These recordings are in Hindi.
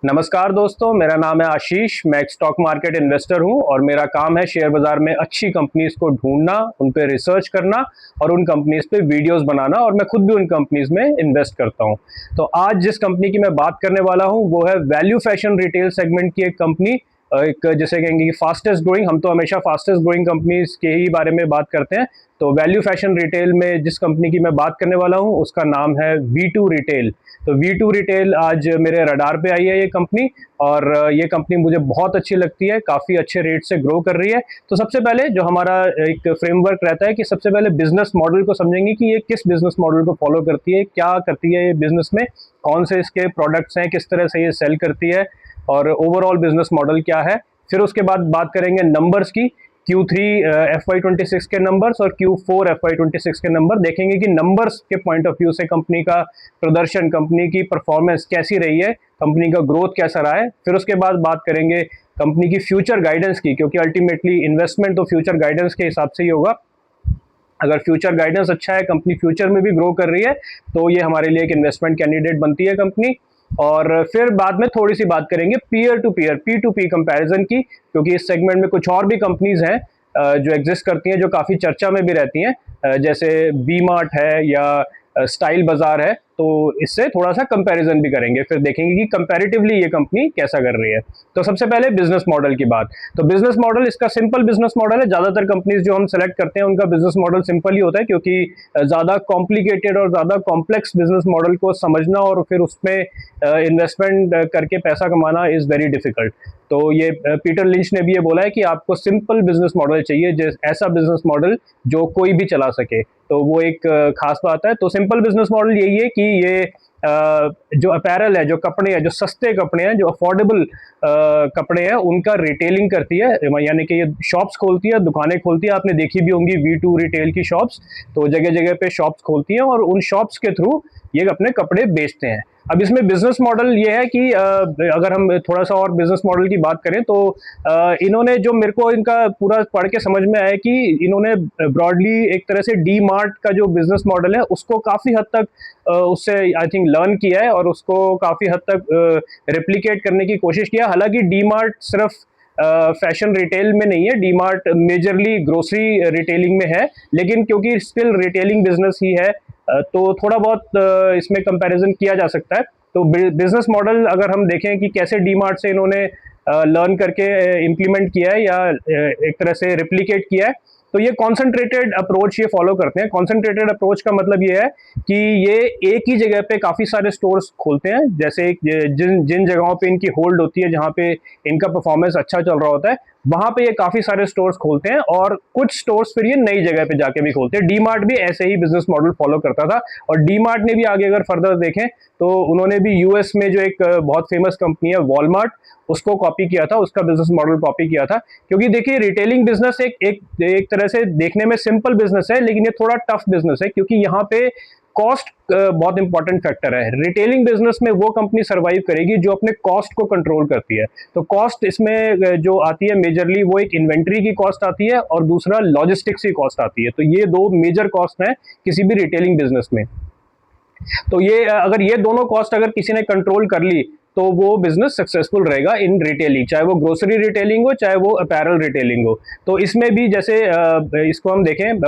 नमस्कार दोस्तों, मेरा नाम है आशीष। मैं एक स्टॉक मार्केट इन्वेस्टर हूं और मेरा काम है शेयर बाजार में अच्छी कंपनीज को ढूंढना, उन पे रिसर्च करना और उन कंपनीज पे वीडियोस बनाना, और मैं खुद भी उन कंपनीज में इन्वेस्ट करता हूं। तो आज जिस कंपनी की मैं बात करने वाला हूं वो है वैल्यू फैशन रिटेल सेगमेंट की एक कंपनी। एक जैसे कहेंगे कि फास्टेस्ट ग्रोइंग, हम तो हमेशा फास्टेस्ट ग्रोइंग कंपनीज के ही बारे में बात करते हैं। तो वैल्यू फैशन रिटेल में जिस कंपनी की मैं बात करने वाला हूं उसका नाम है V2 रिटेल। तो V2 रिटेल आज मेरे रडार पे आई है ये कंपनी, और ये कंपनी मुझे बहुत अच्छी लगती है, काफ़ी अच्छे रेट से ग्रो कर रही है। तो सबसे पहले जो हमारा एक फ्रेमवर्क रहता है कि सबसे पहले बिजनेस मॉडल को समझेंगे कि ये किस बिजनेस मॉडल को फॉलो करती है, क्या करती है ये बिजनेस में, कौन से इसके प्रोडक्ट्स हैं, किस तरह से ये सेल करती है और ओवरऑल बिजनेस मॉडल क्या है। फिर उसके बाद बात करेंगे नंबर्स की, Q3 FY26 के नंबर्स और Q4 FY26 के नंबर देखेंगे कि नंबर्स के पॉइंट ऑफ व्यू से कंपनी का प्रदर्शन, कंपनी की परफॉर्मेंस कैसी रही है, कंपनी का ग्रोथ कैसा रहा है। फिर उसके बाद बात करेंगे कंपनी की फ्यूचर गाइडेंस की, क्योंकि अल्टीमेटली इन्वेस्टमेंट तो फ्यूचर गाइडेंस के हिसाब से ही होगा। अगर फ्यूचर गाइडेंस अच्छा है, कंपनी फ्यूचर में भी ग्रो कर रही है, तो ये हमारे लिए एक इन्वेस्टमेंट कैंडिडेट बनती है कंपनी। और फिर बाद में थोड़ी सी बात करेंगे peer to peer P2P comparison की, क्योंकि इस सेगमेंट में कुछ और भी कंपनीज हैं जो एग्जिस्ट करती हैं, जो काफ़ी चर्चा में भी रहती हैं, जैसे वी मार्ट है या स्टाइल बाजार है। तो इससे थोड़ा सा कंपैरिजन भी करेंगे, फिर देखेंगे कि कंपैरेटिवली ये कंपनी कैसा कर रही है। तो सबसे पहले बिजनेस मॉडल की बात। तो बिजनेस मॉडल इसका सिंपल बिजनेस मॉडल है। ज़्यादातर कंपनीज जो हम सेलेक्ट करते हैं उनका बिजनेस मॉडल सिंपल ही होता है, क्योंकि ज़्यादा कॉम्प्लिकेटेड और ज़्यादा कॉम्प्लेक्स बिजनेस मॉडल को समझना और फिर उसमें इन्वेस्टमेंट करके पैसा कमाना इज़ वेरी डिफिकल्ट। तो ये पीटर लिंच ने भी ये बोला है कि आपको सिंपल बिजनेस मॉडल चाहिए, ऐसा बिजनेस मॉडल जो कोई भी चला सके। तो वो एक खास बात है। तो सिंपल बिजनेस मॉडल यही है कि ये जो अपैरल है, जो कपड़े हैं, जो सस्ते कपड़े हैं, जो अफोर्डेबल कपड़े हैं, उनका रिटेलिंग करती है, यानी कि ये शॉप्स खोलती है, दुकानें खोलती है। आपने देखी भी होंगी V2 रिटेल की शॉप्स, तो जगह जगह पे शॉप्स खोलती हैं और उन शॉप्स के थ्रू ये अपने कपड़े बेचते हैं। अब इसमें बिजनेस मॉडल ये है कि अगर हम थोड़ा सा और बिजनेस मॉडल की बात करें तो इन्होंने, जो मेरे को इनका पूरा पढ़ के समझ में आया कि इन्होंने ब्रॉडली एक तरह से डी मार्ट का जो बिजनेस मॉडल है उसको काफ़ी हद तक उससे आई थिंक लर्न किया है और उसको काफ़ी हद तक रेप्लिकेट करने की कोशिश किया। हालांकि डी मार्ट सिर्फ फैशन रिटेल में नहीं है, D mart majorly grocery retailing में है, लेकिन क्योंकि स्टिल रिटेलिंग बिजनेस ही है तो थोड़ा बहुत इसमें कंपैरिजन किया जा सकता है। तो बिजनेस मॉडल अगर हम देखें कि कैसे डी मार्ट से इन्होंने लर्न करके इम्प्लीमेंट किया है या एक तरह से रिप्लिकेट किया है, तो ये कॉन्सेंट्रेटेड अप्रोच ये फॉलो करते हैं। कॉन्सेंट्रेटेड अप्रोच का मतलब ये है कि ये एक ही जगह पे काफ़ी सारे स्टोर्स खोलते हैं, जैसे जिन जिन जगहों पे इनकी होल्ड होती है, जहाँ पे इनका परफॉर्मेंस अच्छा चल रहा होता है, वहाँ पे ये काफ़ी सारे स्टोर्स खोलते हैं और कुछ स्टोर्स फिर ये नई जगह पे जाके भी खोलते हैं। डी मार्ट भी ऐसे ही बिजनेस मॉडल फॉलो करता था, और डी मार्ट ने भी आगे अगर फर्दर देखें तो उन्होंने भी यूएस में जो एक बहुत फेमस कंपनी है वॉलमार्ट, उसको कॉपी किया था, उसका बिजनेस मॉडल कॉपी किया था। क्योंकि देखिए रिटेलिंग बिजनेस एक तरह से देखने में सिंपल बिजनेस है, लेकिन ये थोड़ा टफ बिजनेस है, क्योंकि यहाँ पे कॉस्ट बहुत इंपॉर्टेंट फैक्टर है। रिटेलिंग बिजनेस में वो कंपनी सर्वाइव करेगी जो अपने कॉस्ट को कंट्रोल करती है। तो कॉस्ट इसमें जो आती है मेजरली, वो एक इन्वेंट्री की कॉस्ट आती है और दूसरा लॉजिस्टिक्स की कॉस्ट आती है। तो ये दो मेजर कॉस्ट हैं किसी भी रिटेलिंग बिजनेस में। तो ये अगर ये दोनों कॉस्ट अगर किसी ने कंट्रोल कर ली तो वो बिजनेस सक्सेसफुल रहेगा इन रिटेलिंग, चाहे वो ग्रोसरी रिटेलिंग हो चाहे वो अपैरल रिटेलिंग हो। तो इसमें भी जैसे इसको हम देखें,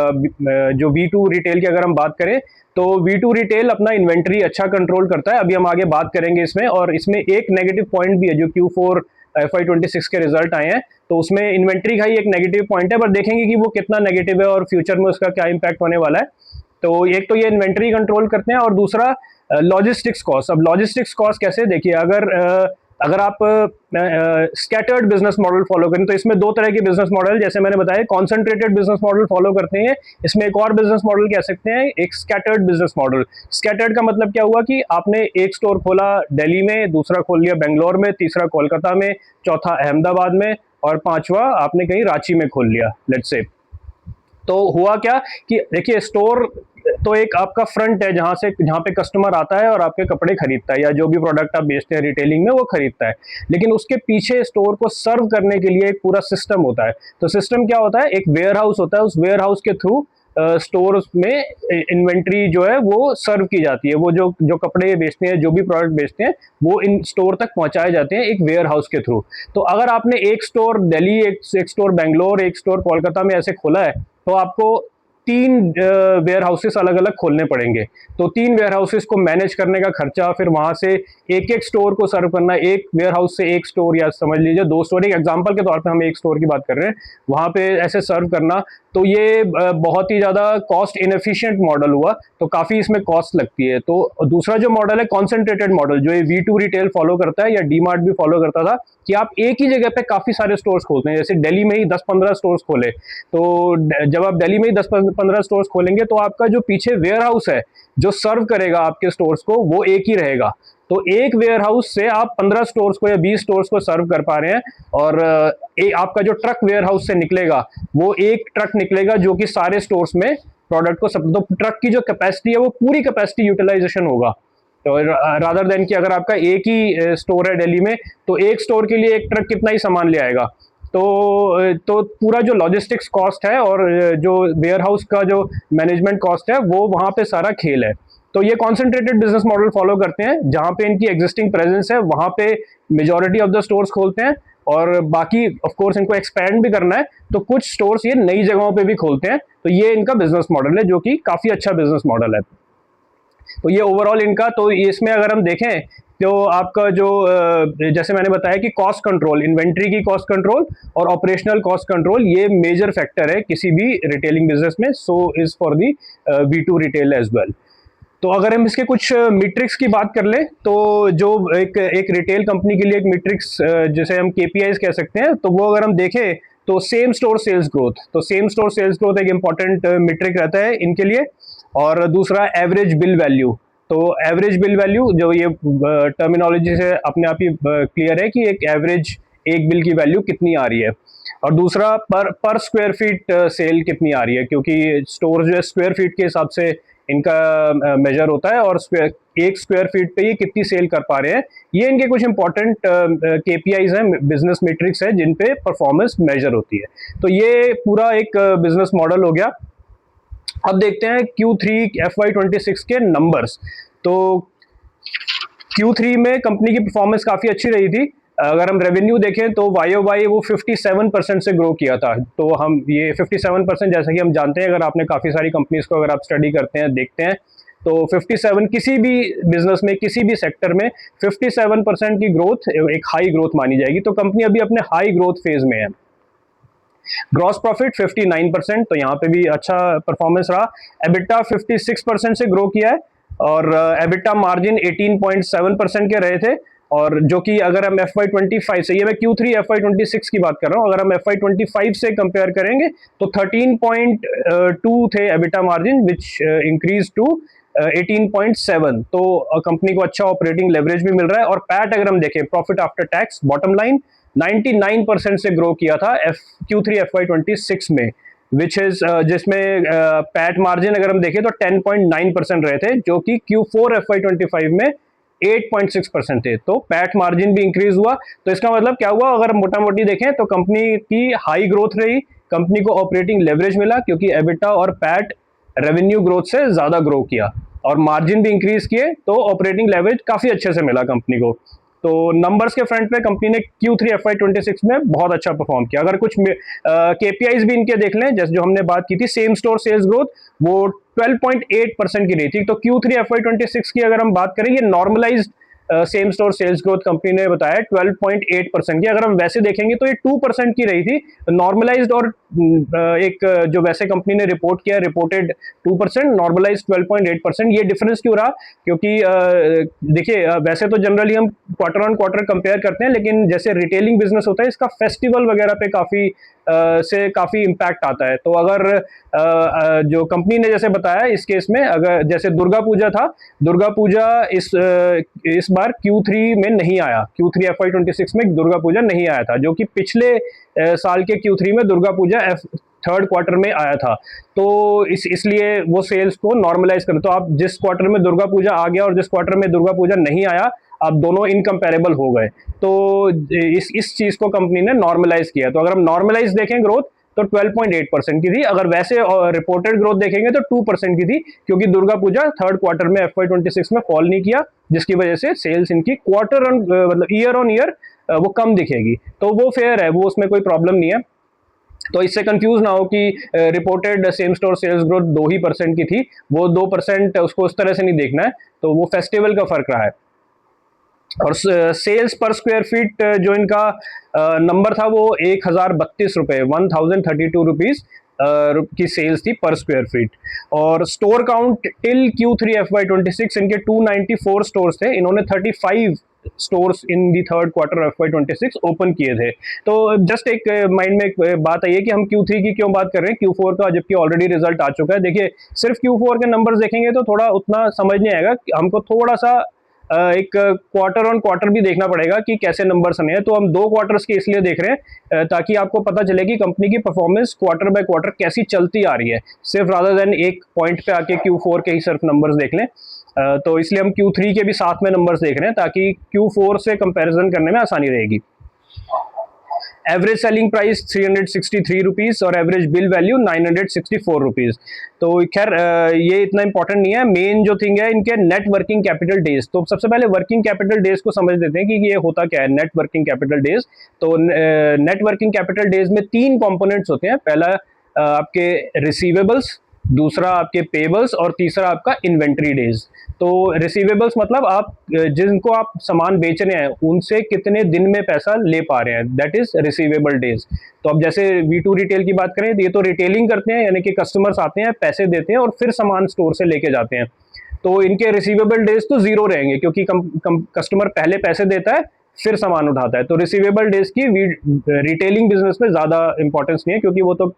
जो V2 रिटेल की अगर हम बात करें तो V2 रिटेल अपना इन्वेंट्री अच्छा कंट्रोल करता है। अभी हम आगे बात करेंगे इसमें, और इसमें एक नेगेटिव पॉइंट भी है जो Q4 FY26 के रिजल्ट आए हैं, तो उसमें इन्वेंट्री का ही एक नेगेटिव पॉइंट है, पर देखेंगे कि वो कितना नेगेटिव है और फ्यूचर में उसका क्या इंपैक्ट होने वाला है। तो एक तो ये इन्वेंट्री कंट्रोल करते हैं और दूसरा लॉजिस्टिक्स कॉस्ट। अब लॉजिस्टिक्स कॉस्ट कैसे, देखिए अगर आप स्कैटर्ड बिजनेस मॉडल फॉलो करें तो इसमें दो तरह के बिजनेस मॉडल, जैसे मैंने बताया, कॉन्सेंट्रेटेड बिजनेस मॉडल फॉलो करते हैं। इसमें एक और बिजनेस मॉडल कह सकते हैं, एक स्कैटर्ड बिजनेस मॉडल। स्कैटर्ड का मतलब क्या हुआ कि आपने एक स्टोर खोला दिल्ली में, दूसरा खोल लिया बेंगलोर में, तीसरा कोलकाता में, चौथा अहमदाबाद में और पांचवा आपने कहीं रांची में खोल लिया, लेट्स से। तो हुआ क्या कि देखिए स्टोर तो एक आपका फ्रंट है जहाँ पे कस्टमर आता है और आपके कपड़े खरीदता है या जो भी प्रोडक्ट आप बेचते हैं रिटेलिंग में वो खरीदता है, लेकिन उसके पीछे स्टोर को सर्व करने के लिए एक पूरा सिस्टम होता है। तो सिस्टम क्या होता है, एक वेयर हाउस होता है, उस वेयर हाउस के थ्रू स्टोर्स में इन्वेंट्री जो है वो सर्व की जाती है। वो जो जो कपड़े बेचते हैं, जो भी प्रोडक्ट बेचते हैं, वो इन स्टोर तक पहुंचाए जाते हैं एक वेयर हाउस के थ्रू। तो अगर आपने एक स्टोर दिल्ली, एक स्टोर बेंगलोर, एक स्टोर कोलकाता में ऐसे खोला है, तो आपको 3 वेयर हाउसेस अलग अलग खोलने पड़ेंगे। तो 3 वेयर हाउसेस को मैनेज करने का खर्चा, फिर वहां से एक एक स्टोर को सर्व करना, एक वेयर हाउस से एक स्टोर, या समझ लीजिए 2 स्टोर, एक एग्जांपल के तौर पे हम एक स्टोर की बात कर रहे हैं, वहां पे ऐसे सर्व करना, तो ये बहुत ही ज़्यादा कॉस्ट इनएफिशिएंट मॉडल हुआ। तो काफ़ी इसमें कॉस्ट लगती है। तो दूसरा जो मॉडल है कॉन्सेंट्रेटेड मॉडल, जो ये V2 रिटेल फॉलो करता है, या डीमार्ट भी फॉलो करता था, कि आप एक ही जगह पे काफ़ी सारे स्टोर्स खोलते हैं। जैसे दिल्ली में ही 10-15 स्टोर्स खोले, तो जब आप दिल्ली में ही 10-15 स्टोर्स खोलेंगे, तो आपका जो पीछे वेयर हाउस है जो सर्व करेगा आपके स्टोर्स को, वो एक ही रहेगा। तो एक वेयर हाउस से आप 15 स्टोर्स को या 20 स्टोर्स को सर्व कर पा रहे हैं। और आपका जो ट्रक वेयर हाउस से निकलेगा, वो एक ट्रक निकलेगा जो कि सारे स्टोर्स में प्रोडक्ट को सब, तो ट्रक की जो कैपेसिटी है वो पूरी कैपेसिटी यूटिलाइजेशन होगा। तो रादर देन कि अगर आपका एक ही स्टोर है दिल्ली में, तो एक स्टोर के लिए एक ट्रक कितना ही सामान ले आएगा। तो पूरा जो लॉजिस्टिक्स कॉस्ट है और जो वेयर हाउस का जो मैनेजमेंट कॉस्ट है, वो वहां पे सारा खेल है। तो ये कॉन्सेंट्रेटेड बिजनेस मॉडल फॉलो करते हैं, जहां पे इनकी एग्जिस्टिंग प्रेजेंस है वहां पे मेजॉरिटी ऑफ द स्टोर्स खोलते हैं, और बाकी ऑफ कोर्स इनको एक्सपैंड भी करना है, तो कुछ स्टोर्स ये नई जगहों पे भी खोलते हैं। तो ये इनका बिजनेस मॉडल है, जो कि काफी अच्छा बिजनेस मॉडल है। तो ये ओवरऑल इनका, तो इसमें अगर हम देखें, तो आपका जो जैसे मैंने बताया कि कॉस्ट कंट्रोल, इन्वेंट्री की कॉस्ट कंट्रोल और ऑपरेशनल कॉस्ट कंट्रोल, ये मेजर फैक्टर है किसी भी रिटेलिंग बिजनेस में। So is for the V2 retail as well. तो अगर हम इसके कुछ मीट्रिक्स की बात कर लें, तो जो एक रिटेल कंपनी के लिए एक मीट्रिक्स जिसे हम KPIs कह सकते हैं, तो वो अगर हम देखें, तो सेम स्टोर सेल्स ग्रोथ, तो सेम स्टोर सेल्स ग्रोथ एक इंपॉर्टेंट मीट्रिक रहता है इनके लिए। और दूसरा एवरेज बिल वैल्यू। तो एवरेज बिल वैल्यू, जो ये टर्मिनोलॉजी से अपने आप ही क्लियर है कि एक एवरेज एक बिल की वैल्यू कितनी आ रही है। और दूसरा पर स्क्वायर फीट सेल कितनी आ रही है, क्योंकि स्टोर जो है स्क्वायर फीट के हिसाब से इनका मेजर होता है, और एक स्क्वायर फीट पे ये कितनी सेल कर पा रहे हैं। ये इनके कुछ इंपॉर्टेंट KPIs हैं, बिजनेस मैट्रिक्स हैं, जिन पे परफॉर्मेंस मेजर होती है। तो ये पूरा एक बिजनेस मॉडल हो गया। अब देखते हैं Q3 FY26 के नंबर्स। तो Q3 में कंपनी की परफॉर्मेंस काफ़ी अच्छी रही थी। अगर हम रेवेन्यू देखें, तो YOY वो 57% से ग्रो किया था। तो हम ये 57%, जैसा कि हम जानते हैं, अगर आपने काफ़ी सारी कंपनीज को अगर आप स्टडी करते हैं, देखते हैं, तो 57 किसी भी बिजनेस में, किसी भी सेक्टर में 57% की ग्रोथ एक हाई ग्रोथ मानी जाएगी। तो कंपनी अभी अपने हाई ग्रोथ फेज में है। ग्रॉस प्रॉफिट 59%, तो यहाँ पे भी अच्छा परफॉर्मेंस रहा। एबिटा 56% से ग्रो किया है, और एबिटा मार्जिन 18.7% के रहे थे। और जो कि अगर हम FY25 से, ये मैं Q3 FY26 की बात कर रहा हूँ, अगर हम FY25 से कंपेयर करेंगे, तो 13.2 थे EBITDA margin, which increase to 18.7। तो कंपनी को अच्छा ऑपरेटिंग लेवरेज भी मिल रहा है। और पैट अगर हम देखें, profit after tax bottom line 99% से ग्रो किया था Q3 FY26 में, विच इज जिसमें पैट मार्जिन अगर हम देखें तो 10.9% रहे थे, जो कि Q4 FY25 में 8.6% थे। तो पैट मार्जिन भी इंक्रीज हुआ। तो इसका मतलब क्या हुआ, अगर मोटा मोटी देखें, तो कंपनी की हाई ग्रोथ रही, कंपनी को ऑपरेटिंग लेवरेज मिला, क्योंकि एबिटा और पैट रेवेन्यू ग्रोथ से ज्यादा ग्रो किया, और मार्जिन भी इंक्रीज किए, तो ऑपरेटिंग लेवरेज काफी अच्छे से मिला कंपनी को। तो नंबर्स के फ्रंट पे कंपनी ने Q3 FY26 में बहुत अच्छा परफॉर्म किया। अगर कुछ KPIs भी इनके देख लें, जैसे जो हमने बात की थी, सेम स्टोर सेल्स ग्रोथ वो 12.8% की रही थी। तो Q3 FY26 की अगर हम बात करें, ये normalised same store sales growth company ने बताया 12.8% की। अगर हम वैसे देखेंगे तो ये 2% की रही थी नॉर्मलाइज्ड, और एक जो वैसे कंपनी ने रिपोर्ट किया, रिपोर्टेड 2%, नॉर्मलाइज्ड 12.8%। ये डिफरेंस क्यों रहा, क्योंकि देखिए वैसे तो जनरली हम क्वार्टर ऑन क्वार्टर कंपेयर करते हैं, लेकिन जैसे रिटेलिंग बिजनेस होता है, इसका फेस्टिवल वगैरह पे काफी इम्पैक्ट आता है। तो अगर जो कंपनी ने जैसे बताया इस केस में, अगर जैसे दुर्गा पूजा था, दुर्गा पूजा इस बार Q3 में नहीं आया, Q3 FY26 में दुर्गा पूजा नहीं आया था, जो कि पिछले साल के Q3 में दुर्गा पूजा थर्ड क्वार्टर में आया था। तो इसलिए वो सेल्स को नॉर्मलाइज करें, तो आप जिस क्वार्टर में दुर्गा पूजा आ गया और जिस क्वार्टर में दुर्गा पूजा नहीं आया, आप दोनों इनकम्पेरेबल हो गए। तो इस चीज को कंपनी ने नॉर्मलाइज किया। तो अगर हम नॉर्मलाइज देखें ग्रोथ, तो 12.8% की थी। अगर वैसे रिपोर्टेड ग्रोथ देखेंगे तो 2% की थी, क्योंकि दुर्गा पूजा थर्ड क्वार्टर में FY26 में फॉल नहीं किया, जिसकी वजह से सेल्स इनकी क्वार्टर ऑन मतलब ईयर ऑन ईयर वो कम दिखेगी। तो वो फेयर है, वो उसमें कोई प्रॉब्लम नहीं है। तो इससे कंफ्यूज ना हो कि reported same store sales growth 2% की थी, वो 2% उसको उस तरह से नहीं देखना है। तो वो फेस्टिवल का फर्क रहा है। और सेल्स पर स्क्वायर फीट जो इनका नंबर था वो 1032 रुपये, 1032 रुपीज की सेल्स थी पर स्क्वायर फीट। और store count till Q3 FY26 इनके 294 स्टोर्स थे। इन्होंने 35 stores in the third quarter FY26 open किए थे। तो जस्ट एक माइंड में एक बात आई है कि हम Q3 की क्यों बात कर रहे हैं, Q4 का जबकि ऑलरेडी रिजल्ट आ चुका है। देखिए, सिर्फ Q4 के नंबर्स देखेंगे तो थोड़ा उतना समझ नहीं आएगा, हमको थोड़ा सा एक क्वार्टर ऑन क्वार्टर भी देखना पड़ेगा कि कैसे नंबर्स हमें हैं। तो हम 2 क्वार्टर्स के इसलिए देख रहे हैं ताकि आपको पता चले कि कंपनी की परफॉर्मेंस क्वार्टर बाय क्वार्टर कैसी चलती आ रही है, सिर्फ रादर देन एक पॉइंट पे आके Q4 के ही सिर्फ नंबर्स देख लें। तो इसलिए हम Q3 के भी साथ में नंबर्स देख रहे हैं ताकि Q4 से कंपैरिजन करने में आसानी रहेगी। एवरेज सेलिंग प्राइस 363 रुपीज और एवरेज बिल वैल्यू 964 रुपीज। तो खैर ये इतना इंपॉर्टेंट नहीं है। मेन जो थिंग है इनके नेट वर्किंग कैपिटल डेज। तो सबसे पहले वर्किंग कैपिटल डेज को समझ लेते हैं कि ये होता क्या है नेट वर्किंग कैपिटल डेज। तो नेट वर्किंग कैपिटल डेज में 3 कंपोनेंट्स होते हैं। पहला आपके रिसीवेबल्स, दूसरा आपके पेबल्स और तीसरा आपका इन्वेंट्री डेज। तो रिसीवेबल्स मतलब आप जिनको आप सामान बेच रहे हैं उनसे कितने दिन में पैसा ले पा रहे हैं, दैट इज रिसीवेबल डेज। तो अब जैसे V2 रिटेल की बात करें तो ये तो रिटेलिंग करते हैं, यानी कि कस्टमर्स आते हैं, पैसे देते हैं और फिर सामान स्टोर से लेके जाते हैं। तो इनके रिसीवेबल डेज तो जीरो रहेंगे, क्योंकि कस्टमर पहले पैसे देता है फिर सामान उठाता है। तो रिसीवेबल डेज की रिटेलिंग बिजनेस में ज्यादा इंपॉर्टेंस नहीं है, क्योंकि वो तो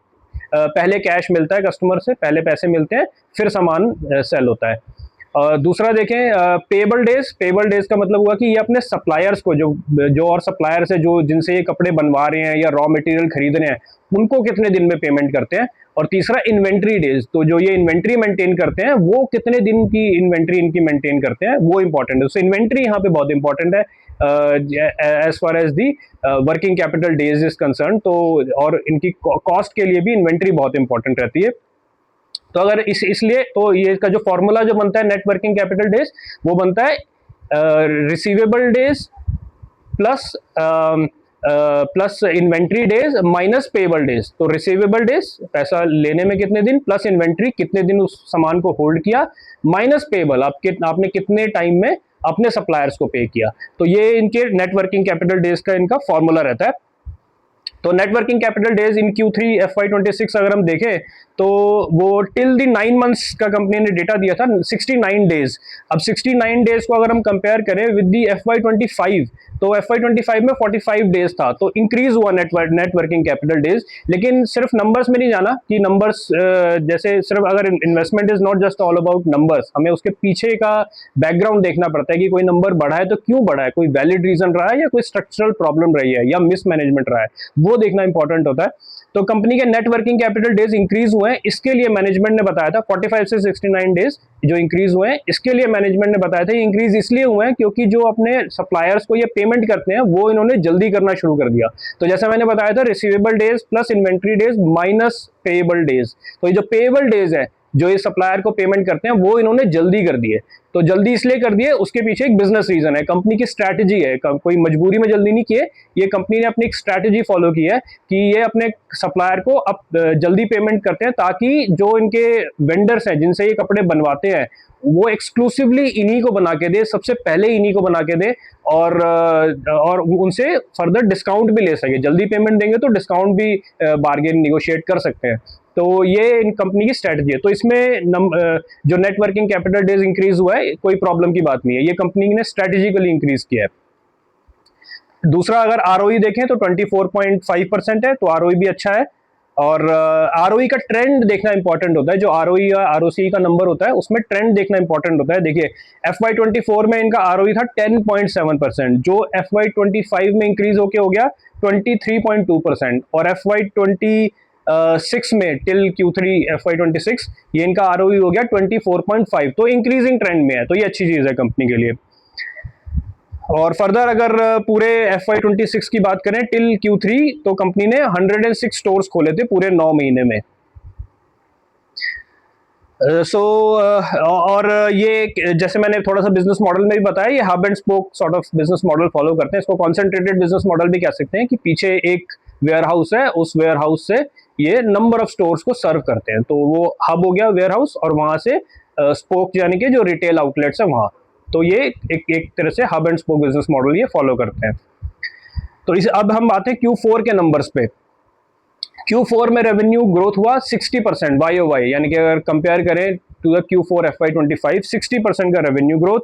पहले कैश मिलता है कस्टमर से, पहले पैसे मिलते हैं फिर सामान सेल होता है। दूसरा देखें पेबल डेज। पेबल डेज का मतलब हुआ कि ये अपने सप्लायर्स को, जो और सप्लायर्स है जो जिनसे ये कपड़े बनवा रहे हैं या रॉ मटेरियल खरीद रहे हैं, उनको कितने दिन में पेमेंट करते हैं। और तीसरा इन्वेंट्री डेज। तो जो ये इन्वेंट्री मेंटेन करते हैं वो कितने दिन की इन्वेंट्री इनकी मेंटेन करते हैं, वो इंपॉर्टेंट है। सो इन्वेंट्री यहाँ पे बहुत इंपॉर्टेंट है as far as the working capital days is concern. तो और इनकी कॉस्ट के लिए भी इन्वेंट्री बहुत इंपॉर्टेंट रहती है। तो अगर इसलिए तो ये इसका जो फॉर्मूला जो बनता है नेट वर्किंग कैपिटल डेज, वो बनता है receivable days plus plus inventory days minus payable days. तो रिसीवेबल डेज पैसा लेने में कितने दिन, प्लस इन्वेंट्री कितने दिन उस सामान को होल्ड किया, माइनस पेबल आपने कितने टाइम में अपने सप्लायर्स को पे किया। तो ये इनके नेट वर्किंग कैपिटल डेज का इनका फॉर्मूला रहता है। तो net working capital days in Q3 FY26 अगर हम देखें तो वो टिल दी 9 मंथ्स का कंपनी ने डेटा दिया था 69 डेज। अब 69 डेज को अगर हम कंपेयर करें विद दी FY25, तो FY25 में 45 डेज था, तो इंक्रीज हुआ नेट वर्किंग कैपिटल डेज। लेकिन सिर्फ नंबर्स में नहीं जाना कि नंबर्स जैसे सिर्फ अगर investment is not just all about numbers, हमें उसके पीछे का बैकग्राउंड देखना पड़ता है कि कोई नंबर बढ़ा है तो क्यों बढ़ा है, कोई वैलिड रीजन रहा है या कोई स्ट्रक्चरल प्रॉब्लम रही है या मिसमैनेजमेंट रहा है, वो देखना इंपॉर्टेंट होता है। तो कंपनी के net working capital days increase हुए हैं, इसके लिए मैनेजमेंट ने बताया था 45 से 69 डेज जो इंक्रीज हुए हैं, इसके लिए मैनेजमेंट ने बताया था ये इंक्रीज इसलिए हुए हैं क्योंकि जो अपने सप्लायर्स को ये पेमेंट करते हैं वो इन्होंने जल्दी करना शुरू कर दिया। तो जैसा मैंने बताया था receivable days plus inventory days minus payable days. तो ये जो पेएबल डेज है जो ये सप्लायर को पेमेंट करते हैं वो इन्होंने जल्दी कर दिए। तो जल्दी इसलिए कर दिए, उसके पीछे एक बिजनेस रीजन है, कंपनी की स्ट्रैटेजी है, कोई मजबूरी में जल्दी नहीं किए, ये कंपनी ने अपनी एक स्ट्रैटेजी फॉलो की है कि ये अपने सप्लायर को अब जल्दी पेमेंट करते हैं ताकि जो इनके वेंडर्स हैं जिनसे ये कपड़े बनवाते हैं वो एक्सक्लूसिवली इन्हीं को बना के दे, सबसे पहले इन्हीं को बना के दे और उनसे फर्दर डिस्काउंट भी ले सके। जल्दी पेमेंट देंगे तो डिस्काउंट भी बार्गेन निगोशिएट कर सकते हैं। तो ये इन कंपनी की स्ट्रेटजी है। तो इसमें जो net working capital days increase हुआ है कोई प्रॉब्लम की बात नहीं है, ये कंपनी ने स्ट्रेटेजिकली इंक्रीज किया है। दूसरा अगर ROE देखें तो 24.5% है, तो ROE भी अच्छा है। और ROE का ट्रेंड देखना इंपॉर्टेंट होता है, जो ROE या ROCE का नंबर होता है उसमें ट्रेंड देखना इंपॉर्टेंट होता है। देखिए FY24 में इनका ROE था 10.7%, जो FY25 में इंक्रीज होके हो गया 23.2%, और FY26 में टिल Q3 FY26 ये इनका ROE हो गया 24.5, तो इंक्रीजिंग ट्रेंड में है, तो ये अच्छी चीज है कंपनी के लिए। और फर्दर अगर पूरे FY26 की बात करें टिल Q3, तो कंपनी ने 106 स्टोर्स खोले थे पूरे 9 महीने में। और ये जैसे मैंने थोड़ा सा बिजनेस मॉडल में भी बताया, ये hub and spoke sort of business model follow करते हैं। इसको कॉन्सेंट्रेटेड बिजनेस मॉडल भी कह सकते हैं कि पीछे एक वेयर हाउस है, उस वेयर हाउस से ये नंबर ऑफ स्टोर्स को सर्व करते हैं। तो वो हब हो गया वेयर हाउस, और वहां से स्पोक यानी कि जो रिटेल आउटलेट्स है वहां। तो ये एक तरह से hub and spoke business model ये फॉलो करते हैं। तो इस अब हम आते हैं Q4 के नंबर्स पे। Q4 में रेवेन्यू ग्रोथ हुआ 60% YOY, यानी कि अगर कंपेयर करें टू द Q4 FY25, 60% का रेवेन्यू ग्रोथ,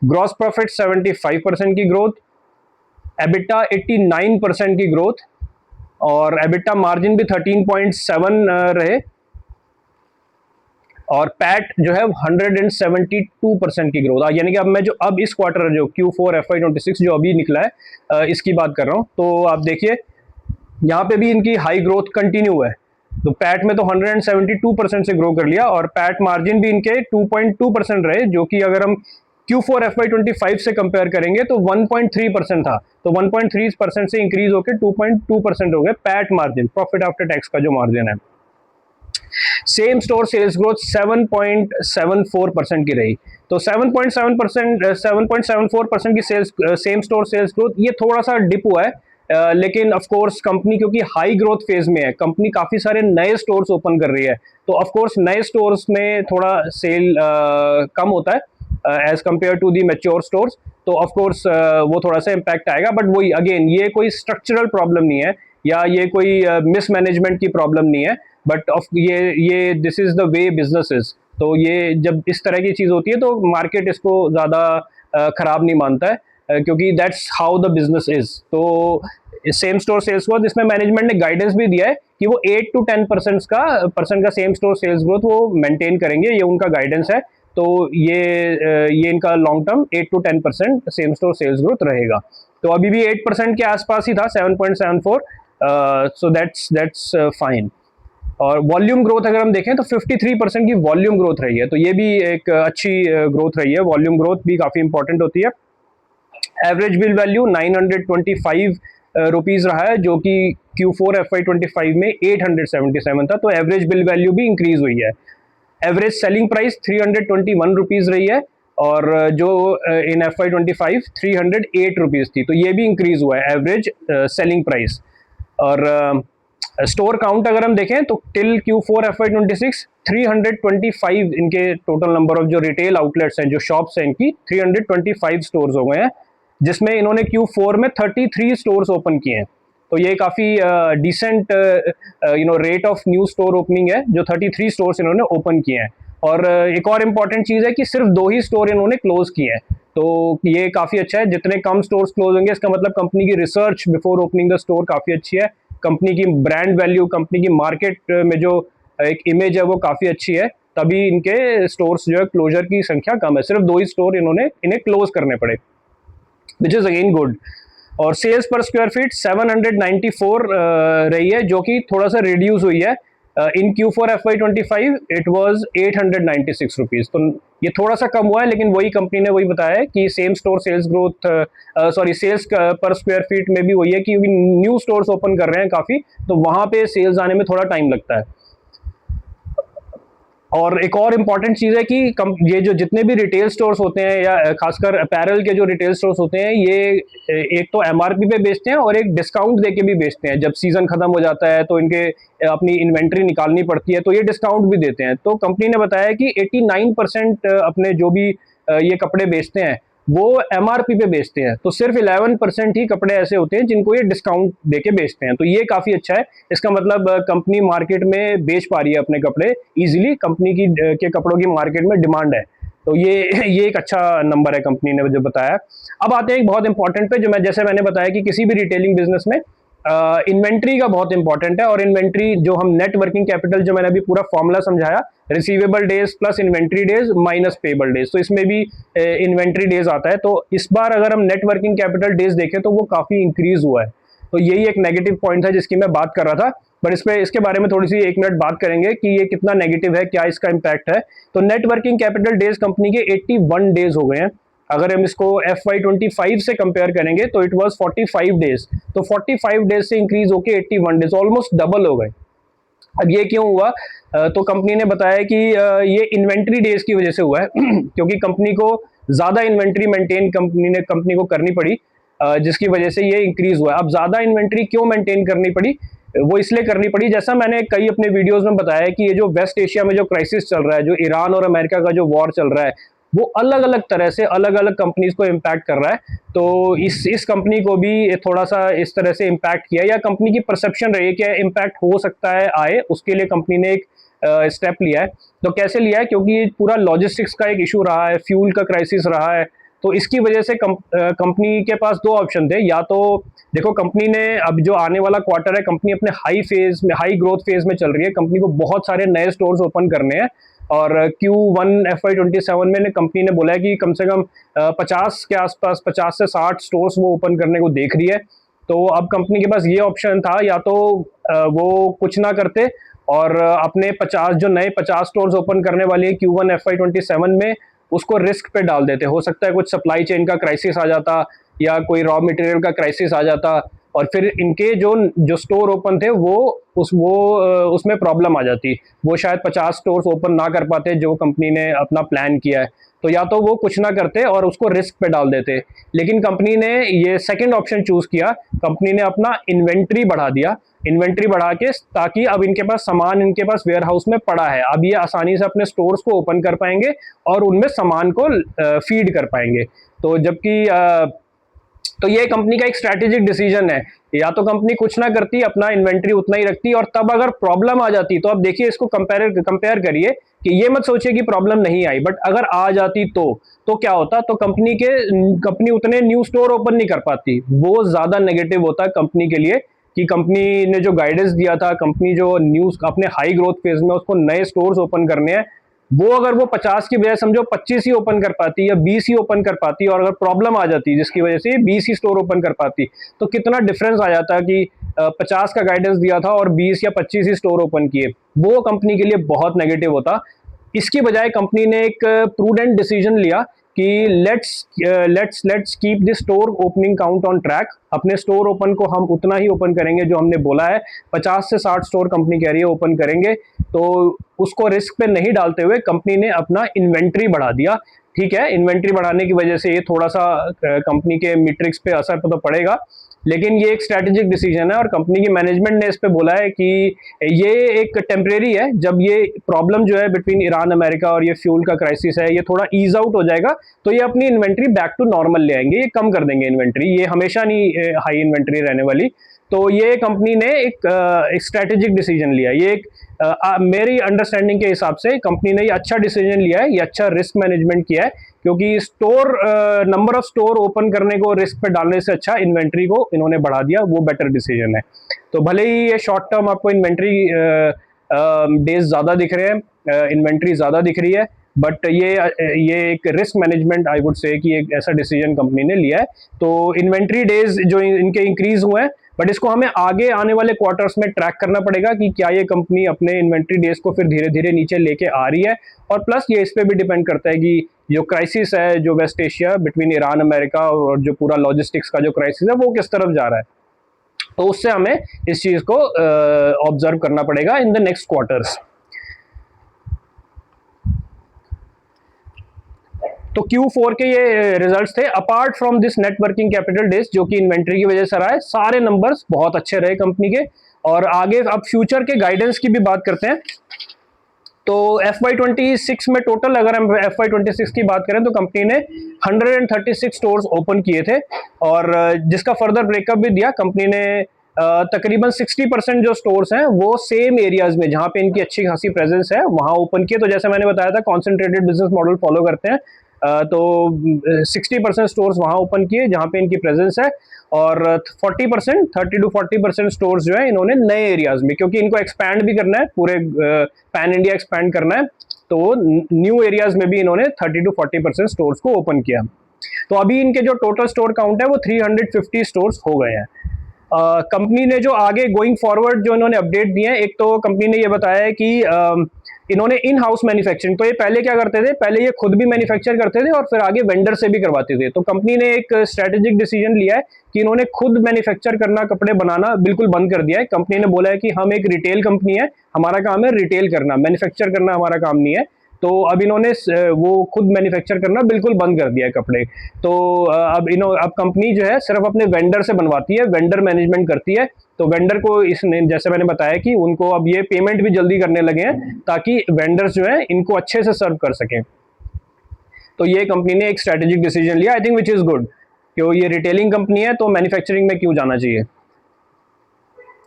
ग्रॉस प्रॉफिट 75% की ग्रोथ, एबिटा 89% की ग्रोथ, और एबिटा मार्जिन भी 13.7 रहे, और पैट जो है 172% की ग्रोथ। यानी कि अब मैं जो अब इस क्वार्टर जो Q4 FY26 जो अभी निकला है इसकी बात कर रहा हूं। तो आप देखिए यहाँ पे भी इनकी हाई ग्रोथ कंटिन्यू है। तो पैट में तो 172% से ग्रो कर लिया, और पैट मार्जिन भी इनके 2.2% रहे, जो कि अगर हम Q4 FY25 से कंपेयर करेंगे तो 1.3% था। तो 1.3% से इंक्रीज होकर 2.2% हो गए PAT margin, profit after tax का जो मार्जिन है। सेम स्टोर सेल्स ग्रोथ 7.74% की रही। तो 7.74% की सेम स्टोर सेल्स ग्रोथ, ये थोड़ा सा डिप हुआ है। लेकिन ऑफ कोर्स कंपनी क्योंकि हाई ग्रोथ फेज में है, कंपनी काफी सारे नए स्टोर्स ओपन कर रही है, तो ऑफ कोर्स नए स्टोर्स में थोड़ा सेल कम होता है as compare to the mature stores. तो ऑफ कोर्स वो थोड़ा सा इम्पैक्ट आएगा, बट वही अगेन ये कोई स्ट्रक्चरल प्रॉब्लम नहीं है, या ये कोई मिसमैनेजमेंट की प्रॉब्लम नहीं है, बट ऑफ ये this is the way business is. तो ये जब इस तरह की चीज होती है तो मार्केट इसको ज्यादा खराब नहीं मानता है, क्योंकि that's how the business is. तो सेम स्टोर सेल्स ग्रोथ, इसमें मैनेजमेंट ने गाइडेंस भी दिया है कि वो 8 to 10% का सेम स्टोर सेल्स ग्रोथ वो मेंटेन करेंगे, ये उनका गाइडेंस है। तो ये इनका long term 8 to 10% same store sales growth रहेगा। तो अभी भी 8% के आसपास ही था, 7.74, सो दैट्स फाइन। और वॉल्यूम ग्रोथ अगर हम देखें तो 53% की वॉल्यूम ग्रोथ रही है, तो ये भी एक अच्छी ग्रोथ रही है। वॉल्यूम ग्रोथ भी काफी इंपॉर्टेंट होती है। एवरेज बिल वैल्यू 925 रुपीज रहा है, जो कि Q4 FY25 में 877 था। तो एवरेज बिल वैल्यू भी इंक्रीज हुई है। एवरेज सेलिंग प्राइस 321 रुपीज रही है, और जो इन FY25 308 रुपीज थी, तो ये भी इंक्रीज हुआ है एवरेज सेलिंग प्राइस। और स्टोर काउंट अगर हम देखें तो टिल Q4 FY26 325 इनके टोटल नंबर ऑफ जो रिटेल आउटलेट्स हैं, जो शॉप्स हैं इनकी 325 स्टोर्स हो गए हैं, जिसमें इन्होंने Q4 में 33 स्टोर्स ओपन किए हैं। तो ये काफ़ी decent rate of new store opening है, जो 33 स्टोर्स इन्होंने ओपन किए हैं। और एक और इम्पॉर्टेंट चीज़ है कि सिर्फ 2 ही स्टोर इन्होंने क्लोज किए हैं, तो ये काफ़ी अच्छा है। जितने कम स्टोर्स क्लोज होंगे, इसका मतलब कंपनी की research before opening the store काफ़ी अच्छी है, कंपनी की ब्रांड वैल्यू, कंपनी की मार्केट में जो एक इमेज है वो काफ़ी अच्छी है, तभी इनके स्टोर्स जो है क्लोजर की संख्या कम है। सिर्फ 2 ही स्टोर इन्हें क्लोज करने पड़े, विच इज़ अगेन गुड। और सेल्स पर स्क्वायर फीट 794 रही है, जो कि थोड़ा सा रिड्यूस हुई है। इन Q4 FY25 it was 896 rupees, तो ये थोड़ा सा कम हुआ है, लेकिन वही कंपनी ने वही बताया है कि same store sales growth sales per square feet में भी वही है कि न्यू स्टोर्स ओपन कर रहे हैं काफ़ी, तो वहाँ पे सेल्स आने में थोड़ा टाइम लगता है। और एक और इम्पॉर्टेंट चीज़ है कि ये जो जितने भी रिटेल स्टोर्स होते हैं, या खासकर अपैरल के जो रिटेल स्टोर्स होते हैं, ये एक तो MRP पे बेचते हैं और एक डिस्काउंट देके भी बेचते हैं। जब सीजन खत्म हो जाता है तो इनके अपनी इन्वेंट्री निकालनी पड़ती है, तो ये डिस्काउंट भी देते हैं। तो कंपनी ने बताया कि 89% अपने जो भी ये कपड़े बेचते हैं वो MRP पे बेचते हैं, तो सिर्फ 11% ही कपड़े ऐसे होते हैं जिनको ये डिस्काउंट देके बेचते हैं। तो ये काफ़ी अच्छा है। इसका मतलब कंपनी मार्केट में बेच पा रही है अपने कपड़े इजीली, कंपनी के कपड़ों की मार्केट में डिमांड है। तो ये एक अच्छा नंबर है कंपनी ने जो बताया। अब आते हैं एक बहुत इंपॉर्टेंट पे, जो जैसे मैंने बताया कि किसी भी रिटेलिंग बिजनेस में इन्वेंट्री का बहुत इंपॉर्टेंट है। और इन्वेंट्री जो हम नेट वर्किंग कैपिटल, जो मैंने अभी पूरा फॉर्मूला समझाया, receivable days plus inventory days minus payable days, तो इसमें भी इन्वेंट्री डेज आता है। तो इस बार अगर हम नेट वर्किंग कैपिटल डेज देखें तो वो काफ़ी इंक्रीज हुआ है। तो यही एक नेगेटिव पॉइंट था जिसकी मैं बात कर रहा था, पर इसके बारे में थोड़ी सी 1 मिनट बात करेंगे कि ये कितना नेगेटिव है, क्या इसका इम्पैक्ट है। तो net working capital days company के 81 डेज हो गए हैं, अगर हम इसको FY25 से कंपेयर करेंगे तो इट वाज 45 डेज, तो 45 डेज से इंक्रीज होके 81 डेज, ऑलमोस्ट डबल हो गए। अब ये क्यों हुआ? तो कंपनी ने बताया कि ये इन्वेंट्री डेज की वजह से हुआ है क्योंकि कंपनी को ज़्यादा इन्वेंट्री मेंटेन कंपनी को करनी पड़ी, जिसकी वजह से ये इंक्रीज हुआ है। अब ज़्यादा इन्वेंट्री क्यों मेंटेन करनी पड़ी? वो इसलिए करनी पड़ी, जैसा मैंने कई अपने वीडियोस में बताया कि ये जो वेस्ट एशिया में जो क्राइसिस चल रहा है, जो ईरान और अमेरिका का जो वॉर चल रहा है, वो अलग अलग तरह से अलग अलग कंपनीज को इम्पैक्ट कर रहा है। तो इस कंपनी को भी थोड़ा सा इस तरह से इम्पैक्ट किया, या कंपनी की परसेप्शन रही है कि इम्पैक्ट हो सकता है आए, उसके लिए कंपनी ने एक स्टेप लिया है। तो कैसे लिया है? क्योंकि पूरा लॉजिस्टिक्स का एक इशू रहा है, फ्यूल का क्राइसिस रहा है, तो इसकी वजह से कंपनी के पास दो ऑप्शन थे। या तो देखो, कंपनी ने अब जो आने वाला क्वार्टर है, कंपनी अपने हाई ग्रोथ फेज में चल रही है, कंपनी को बहुत सारे नए स्टोर्स ओपन करने हैं, और Q1 FY27 में कंपनी ने बोला है कि कम से कम 50 के आसपास, 50 से 60 स्टोर्स वो ओपन करने को देख रही है। तो अब कंपनी के पास ये ऑप्शन था, या तो वो कुछ ना करते और अपने 50 जो नए 50 स्टोर्स ओपन करने वाली है Q1 FY27 में, उसको रिस्क पे डाल देते। हो सकता है कुछ सप्लाई चेन का क्राइसिस आ जाता, या कोई रॉ मटेरियल का क्राइसिस आ जाता, और फिर इनके जो स्टोर ओपन थे वो उसमें प्रॉब्लम आ जाती, वो शायद 50 स्टोर्स ओपन ना कर पाते जो कंपनी ने अपना प्लान किया है। तो या तो वो कुछ ना करते और उसको रिस्क पे डाल देते, लेकिन कंपनी ने ये सेकंड ऑप्शन चूज किया। कंपनी ने अपना इन्वेंट्री बढ़ा दिया, इन्वेंट्री बढ़ा के, ताकि अब इनके पास सामान इनके पास वेयर हाउस में पड़ा है, अब ये आसानी से अपने स्टोर्स को ओपन कर पाएंगे और उनमें सामान को फीड कर पाएंगे। तो जबकि तो ये कंपनी का एक स्ट्रैटेजिक डिसीजन है। या तो कंपनी कुछ ना करती, अपना इन्वेंट्री उतना ही रखती, और तब अगर प्रॉब्लम आ जाती, तो अब देखिए इसको कंपेयर करिए कि ये मत सोचिए कि प्रॉब्लम नहीं आई, बट अगर आ जाती तो क्या होता? तो कंपनी उतने न्यू स्टोर ओपन नहीं कर पाती, वो ज्यादा नेगेटिव होता कंपनी के लिए, कि कंपनी ने जो गाइडेंस दिया था, कंपनी जो न्यूज अपने हाई ग्रोथ फेज में उसको नए स्टोर्स ओपन करने हैं, वो अगर वो 50 की बजाय समझो 25 ही ओपन कर पाती, या 20 ही ओपन कर पाती, और अगर प्रॉब्लम आ जाती जिसकी वजह से 20 ही स्टोर ओपन कर पाती, तो कितना डिफरेंस आ जाता कि 50 का गाइडेंस दिया था और 20 या 25 ही स्टोर ओपन किए, वो कंपनी के लिए बहुत नेगेटिव होता। इसकी बजाय कंपनी ने एक प्रूडेंट डिसीजन लिया कि let's keep this store opening count on track. अपने स्टोर ओपन को हम उतना ही ओपन करेंगे जो हमने बोला है, 50 से 60 स्टोर कंपनी कह रही है ओपन करेंगे, तो उसको रिस्क पे नहीं डालते हुए कंपनी ने अपना इन्वेंट्री बढ़ा दिया। ठीक है, इन्वेंट्री बढ़ाने की वजह से ये थोड़ा सा कंपनी के मीट्रिक्स पे असर तो पड़ेगा, लेकिन ये एक स्ट्रैटेजिक डिसीजन है, और कंपनी की मैनेजमेंट ने इस पे बोला है कि ये एक टेम्परेरी है। जब ये प्रॉब्लम जो है बिटवीन ईरान अमेरिका और ये फ्यूल का क्राइसिस है, ये थोड़ा ईज आउट हो जाएगा, तो ये अपनी इन्वेंट्री बैक टू नॉर्मल ले आएंगे, ये कम कर देंगे इन्वेंट्री, ये हमेशा नहीं हाई इन्वेंट्री रहने वाली। तो ये कंपनी ने एक स्ट्रैटेजिक डिसीजन लिया। ये एक मेरी अंडरस्टैंडिंग के हिसाब से कंपनी ने ये अच्छा डिसीजन लिया है, ये अच्छा रिस्क मैनेजमेंट किया है, क्योंकि नंबर ऑफ स्टोर ओपन करने को रिस्क पे डालने से अच्छा इन्वेंट्री को इन्होंने बढ़ा दिया, वो बेटर डिसीजन है। तो भले ही ये शॉर्ट टर्म आपको इन्वेंट्री डेज ज़्यादा दिख रहे हैं, इन्वेंट्री ज़्यादा दिख रही है, बट ये एक risk management I would say कि एक ऐसा डिसीजन कंपनी ने लिया है। तो इन्वेंट्री डेज जो इनके इंक्रीज हुए हैं, बट इसको हमें आगे आने वाले क्वार्टर्स में ट्रैक करना पड़ेगा कि क्या ये कंपनी अपने इन्वेंट्री डेज को फिर धीरे धीरे नीचे लेके आ रही है। और प्लस ये इस पे भी डिपेंड करता है कि जो क्राइसिस है, जो West Asia between Iran America, और जो पूरा लॉजिस्टिक्स का जो क्राइसिस है, वो किस तरफ जा रहा है। तो उससे हमें इस चीज को ऑब्जर्व करना पड़ेगा इन द नेक्स्ट क्वार्टर्स। तो Q4 के ये रिजल्ट्स थे। Apart from this net working capital days, जो कि इन्वेंट्री की वजह से रहा है, सारे नंबर्स बहुत अच्छे रहे कंपनी के। और आगे अब फ्यूचर के गाइडेंस की भी बात करते हैं। तो FY26 में टोटल अगर हम FY26 की बात करें, तो कंपनी ने 136 स्टोर्स ओपन किए थे, और जिसका फर्दर ब्रेकअप भी दिया। कंपनी ने तकरीबन 60% जो स्टोर्स हैं वो सेम एरियाज में, जहाँ पे इनकी अच्छी खासी प्रेजेंस है, वहाँ ओपन किए। तो जैसे मैंने बताया था, कॉन्सेंट्रेटेड बिजनेस मॉडल फॉलो करते हैं, तो 60% स्टोर्स वहाँ ओपन किए जहाँ पे इनकी प्रेजेंस है, और 40% 30 to 40% स्टोर्स जो है इन्होंने नए एरियाज में, क्योंकि इनको एक्सपैंड भी करना है, पूरे पैन इंडिया एक्सपैंड करना है, तो न्यू एरियाज में भी इन्होंने 30 to 40% स्टोर्स को ओपन किया। तो अभी इनके जो टोटल स्टोर काउंट है वो 350 स्टोर्स हो गए हैं। कंपनी ने जो आगे गोइंग फॉरवर्ड जो इन्होंने अपडेट दिए हैं, एक तो कंपनी ने ये बताया है कि इन्होंने इन हाउस मैन्युफैक्चरिंग, तो ये पहले क्या करते थे, पहले ये खुद भी मैन्युफैक्चर करते थे और फिर आगे वेंडर से भी करवाते थे। तो कंपनी ने एक स्ट्रेटेजिक डिसीजन लिया है कि इन्होंने खुद मैन्युफैक्चर करना, कपड़े बनाना बिल्कुल बंद कर दिया है। कंपनी ने बोला है कि हम एक रिटेल कंपनी है, हमारा काम है रिटेल करना, मैन्युफैक्चर करना हमारा काम नहीं है। तो अब इन्होंने वो खुद मैन्युफैक्चर करना बिल्कुल बंद कर दिया है कपड़े। तो अब कंपनी जो है सिर्फ अपने वेंडर से बनवाती है, वेंडर मैनेजमेंट करती है। तो वेंडर को इसने, जैसे मैंने बताया कि उनको अब ये पेमेंट भी जल्दी करने लगे हैं ताकि वेंडर्स जो है इनको अच्छे से सर्व कर सकें। तो ये कंपनी ने एक स्ट्रेटेजिक डिसीजन लिया, I think which is good, क्यों ये रिटेलिंग कंपनी है तो मैन्युफैक्चरिंग में क्यों जाना चाहिए।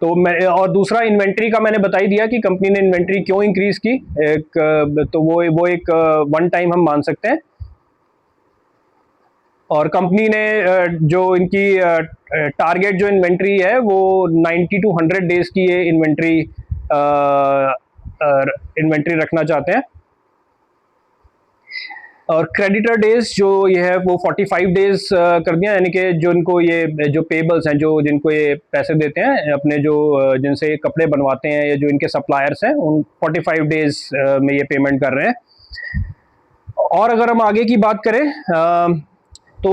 तो मैं, और दूसरा इन्वेंट्री का मैंने बता ही दिया कि कंपनी ने इन्वेंट्री क्यों इंक्रीज की। तो वो एक वन टाइम हम मान सकते हैं। और कंपनी ने जो इनकी टारगेट जो इन्वेंट्री है वो 90 to 100 डेज की ये इन्वेंट्री रखना चाहते हैं। और क्रेडिटर डेज जो ये है वो 45 डेज कर दिया, यानी कि जो इनको ये जो पेबल्स हैं, जो जिनको ये पैसे देते हैं अपने, जो जिनसे कपड़े बनवाते हैं या जो इनके सप्लायर्स हैं, उन 45 डेज में ये पेमेंट कर रहे हैं। और अगर हम आगे की बात करें तो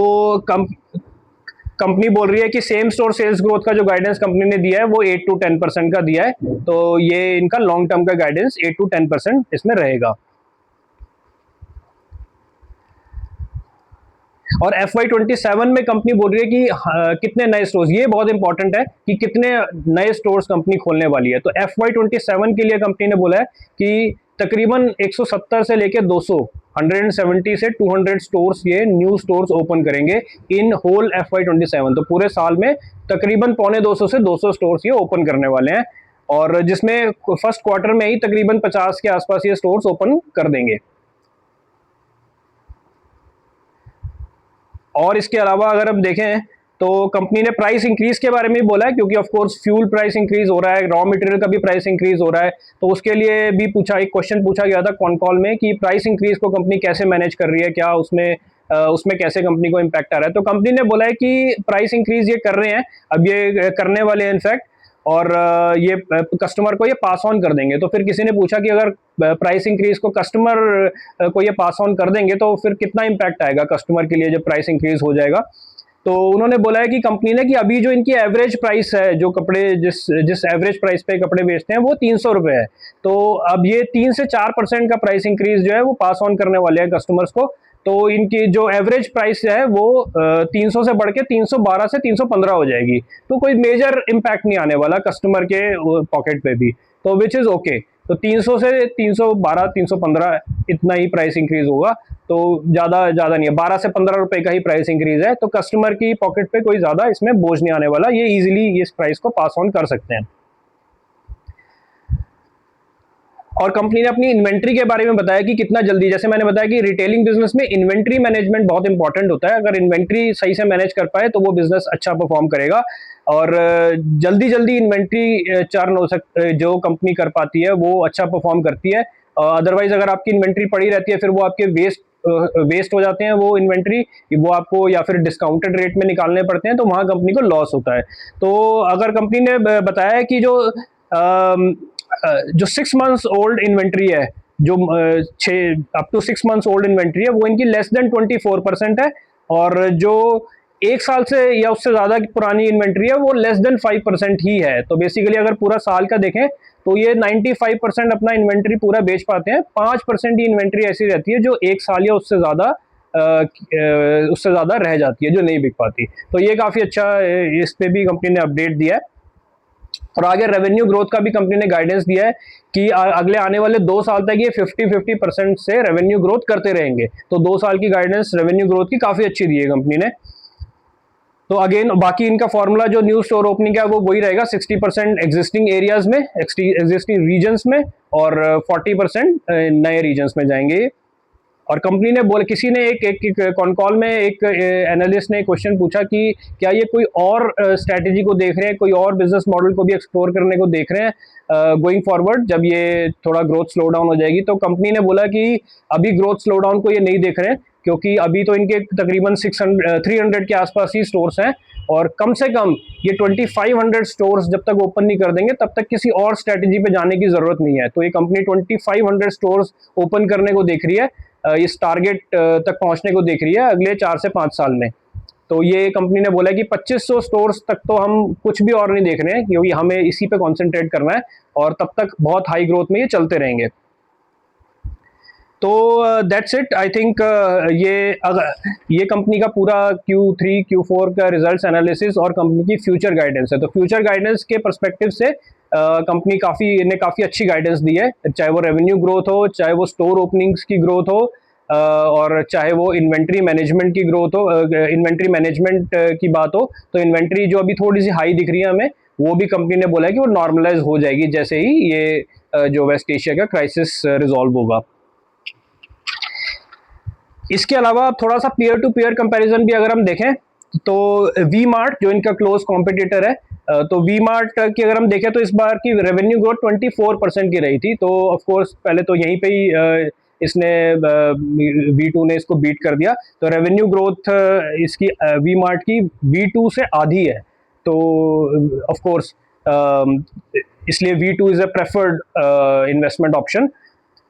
कंपनी बोल रही है कि सेम स्टोर सेल्स ग्रोथ का जो गाइडेंस कंपनी ने दिया है वो 8 to 10% का दिया है। तो ये इनका लॉन्ग टर्म का गाइडेंस 8 to 10% इसमें रहेगा। और FY27 में कंपनी बोल रही है कि कितने नए स्टोर्स, ये बहुत इंपॉर्टेंट है कि कितने नए स्टोर्स कंपनी खोलने वाली है। तो FY27 के लिए कंपनी ने बोला है कि तकरीबन 170 से लेकर 200, 170 से 200 स्टोर्स, ये न्यू स्टोर्स ओपन करेंगे इन होल FY27। तो पूरे साल में तकरीबन 250 से 200 स्टोर्स ये ओपन करने वाले हैं, और जिसमें फर्स्ट क्वार्टर में ही तकरीबन 50 के आसपास ये स्टोर्स ओपन कर देंगे। और इसके अलावा अगर हम देखें तो कंपनी ने प्राइस इंक्रीज के बारे में भी बोला है, क्योंकि of course fuel price increase हो रहा है, रॉ मटेरियल का भी प्राइस इंक्रीज हो रहा है। तो उसके लिए भी एक क्वेश्चन पूछा गया था कॉन कॉल में कि प्राइस इंक्रीज को कंपनी कैसे मैनेज कर रही है, क्या उसमें कैसे कंपनी को इम्पैक्ट आ रहा है। तो कंपनी ने बोला है कि प्राइस इंक्रीज ये कर रहे हैं, अब ये करने वाले हैं इनफैक्ट, और ये कस्टमर को ये पास ऑन कर देंगे। तो फिर किसी ने पूछा कि अगर प्राइस इंक्रीज को कस्टमर को ये पास ऑन कर देंगे तो फिर कितना इम्पैक्ट आएगा कस्टमर के लिए जब प्राइस इंक्रीज हो जाएगा। तो उन्होंने बोला है कि कंपनी ने कि अभी जो इनकी एवरेज प्राइस है, जो कपड़े जिस एवरेज प्राइस पे कपड़े बेचते हैं वो 300 रुपये है। तो अब ये 3 से 4% का प्राइस इंक्रीज जो है वो पास ऑन करने वाले हैं कस्टमर्स को। तो इनकी जो एवरेज प्राइस है वो 300 से बढ़ के 312 से 315 हो जाएगी। तो कोई मेजर इम्पैक्ट नहीं आने वाला कस्टमर के पॉकेट पे भी, तो विच इज़ ओके। तो 300 से 312, 315 इतना ही प्राइस इंक्रीज होगा, तो ज़्यादा नहीं है, 12 से 15 रुपए का ही प्राइस इंक्रीज है। तो कस्टमर की पॉकेट पे कोई ज़्यादा इसमें बोझ नहीं आने वाला, ये इजीली इस प्राइस को पास ऑन कर सकते हैं। और कंपनी ने अपनी इन्वेंट्री के बारे में बताया कि कितना जल्दी, जैसे मैंने बताया कि रिटेलिंग बिजनेस में इन्वेंट्री मैनेजमेंट बहुत इंपॉर्टेंट होता है। अगर इन्वेंट्री सही से मैनेज कर पाए तो वो बिजनेस अच्छा परफॉर्म करेगा, और जल्दी इन्वेंट्री चर्न हो सकता, जो कंपनी कर पाती है वो अच्छा परफॉर्म करती है। अदरवाइज अगर आपकी इन्वेंट्री पड़ी रहती है फिर वो आपके वेस्ट हो जाते हैं, वो इन्वेंट्री वो आपको या फिर डिस्काउंटेड रेट में निकालने पड़ते हैं, तो वहाँ कंपनी को लॉस होता है। तो अगर कंपनी ने बताया कि जो 6 मंथ्स ओल्ड इन्वेंट्री है, जो up to 6 months old inventory है, वो इनकी लेस देन 24% है, और जो 1 साल से या उससे ज़्यादा पुरानी इन्वेंट्री है वो लेस देन 5% ही है। तो बेसिकली अगर पूरा साल का देखें तो ये 95% अपना इन्वेंट्री पूरा बेच पाते हैं। 5% ही इन्वेंट्री ऐसी रहती है जो 1 साल या उससे ज़्यादा रह जाती है, जो नहीं बिक पाती। तो ये काफ़ी अच्छा, इस पे भी कंपनी ने अपडेट दिया है। और आगे रेवेन्यू ग्रोथ का भी कंपनी ने गाइडेंस दिया है कि अगले आने वाले 2 साल तक ये 50% से रेवेन्यू ग्रोथ करते रहेंगे। तो 2 साल की गाइडेंस रेवेन्यू ग्रोथ की काफ़ी अच्छी दी है कंपनी ने। तो अगेन बाकी इनका फॉर्मूला जो न्यू स्टोर ओपनिंग का वो वही रहेगा, 60% एग्जिस्टिंग एरियाज में, एग्जिस्टिंग रीजन्स में, और 40% नए रीजन्स में जाएंगे। और कंपनी ने बोला, किसी ने एक कॉन कॉल में एक एनालिस्ट ने क्वेश्चन पूछा कि क्या ये कोई और स्ट्रैटेजी को देख रहे हैं, कोई और बिजनेस मॉडल को भी एक्सप्लोर करने को देख रहे हैं गोइंग फॉरवर्ड, जब ये थोड़ा ग्रोथ स्लो डाउन हो जाएगी। तो कंपनी ने बोला कि अभी ग्रोथ स्लो डाउन को ये नहीं देख रहे हैं, क्योंकि अभी तो इनके तकरीबन 300 के आसपास ही स्टोर्स हैं, और कम से कम ये 2500 स्टोर्स जब तक ओपन नहीं कर देंगे तब तक किसी और स्ट्रेटजी पे जाने की ज़रूरत नहीं है। तो ये कंपनी 2500 स्टोर्स ओपन करने को देख रही है, इस टारगेट तक पहुंचने को देख रही है अगले 4 से 5 साल में। तो ये कंपनी ने बोला है कि 2500 स्टोर्स तक तो हम कुछ भी और नहीं देख रहे हैं, क्योंकि हमें इसी पे कॉन्सेंट्रेट करना है और तब तक बहुत हाई ग्रोथ में ये चलते रहेंगे। तो दैट्स इट। आई थिंक ये कंपनी का पूरा Q3 Q4 का रिजल्ट्स एनालिसिस और कंपनी की फ्यूचर गाइडेंस है। तो फ्यूचर गाइडेंस के पर्सपेक्टिव से कंपनी काफ़ी अच्छी गाइडेंस दी है, चाहे वो रेवेन्यू ग्रोथ हो, चाहे वो स्टोर ओपनिंग्स की ग्रोथ हो, और चाहे वो इन्वेंट्री मैनेजमेंट की ग्रोथ हो, इन्वेंट्री मैनेजमेंट की बात हो। तो इन्वेंट्री जो अभी थोड़ी सी हाई दिख रही है हमें, वो भी कंपनी ने बोला है कि वो नॉर्मलाइज हो जाएगी जैसे ही ये जो वेस्ट एशिया का क्राइसिस रिजॉल्व होगा। इसके अलावा थोड़ा सा पीयर टू पीयर कंपैरिजन भी अगर हम देखें तो वी मार्ट जो इनका क्लोज कॉम्पिटिटर है, तो वी मार्ट की अगर हम देखें तो इस बार की रेवेन्यू ग्रोथ 24% की रही थी। तो ऑफ कोर्स पहले तो यहीं पे ही इसने V2 ने इसको बीट कर दिया। तो रेवेन्यू ग्रोथ इसकी वी मार्ट की V2 से आधी है। तो ऑफ कोर्स इसलिए V2 is a preferred investment option.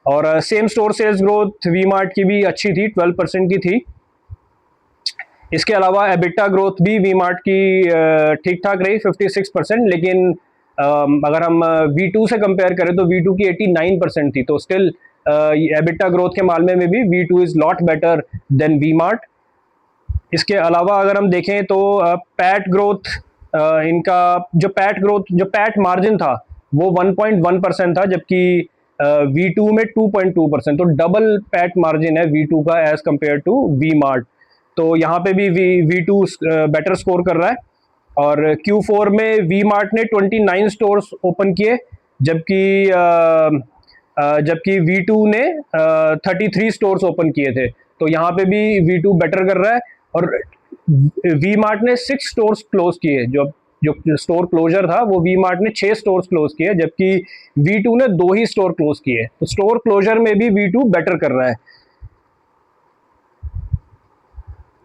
और same store sales growth V Mart की भी अच्छी थी, 12% की थी। इसके अलावा एबिटा ग्रोथ भी वी मार्ट की ठीक ठाक रही, 56%। लेकिन अगर हम V2 से कंपेयर करें तो V2 की 89% थी। तो स्टिल एबिटा ग्रोथ के मामले में भी V2 is lot better than V Mart. इसके अलावा अगर हम देखें तो पैट ग्रोथ, इनका जो पैट मार्जिन था वो 1.1% था, जबकि V2 में 2.2%। तो डबल पैट मार्जिन है V2 का as compare to V Mart. तो यहाँ पे भी V2 बेटर स्कोर कर रहा है। और Q4 में वी मार्ट ने 29 स्टोर्स ओपन किए, जबकि V2 ने 33 स्टोर्स ओपन किए थे। तो यहाँ पे भी V2 बेटर कर रहा है। और वी मार्ट ने 6 स्टोर्स क्लोज किए, जो स्टोर क्लोजर था वो वी मार्ट ने 6 स्टोर्स क्लोज किए, जबकि V2 ने 2 ही स्टोर क्लोज किए। तो स्टोर क्लोजर में भी V2 बेटर कर रहा है।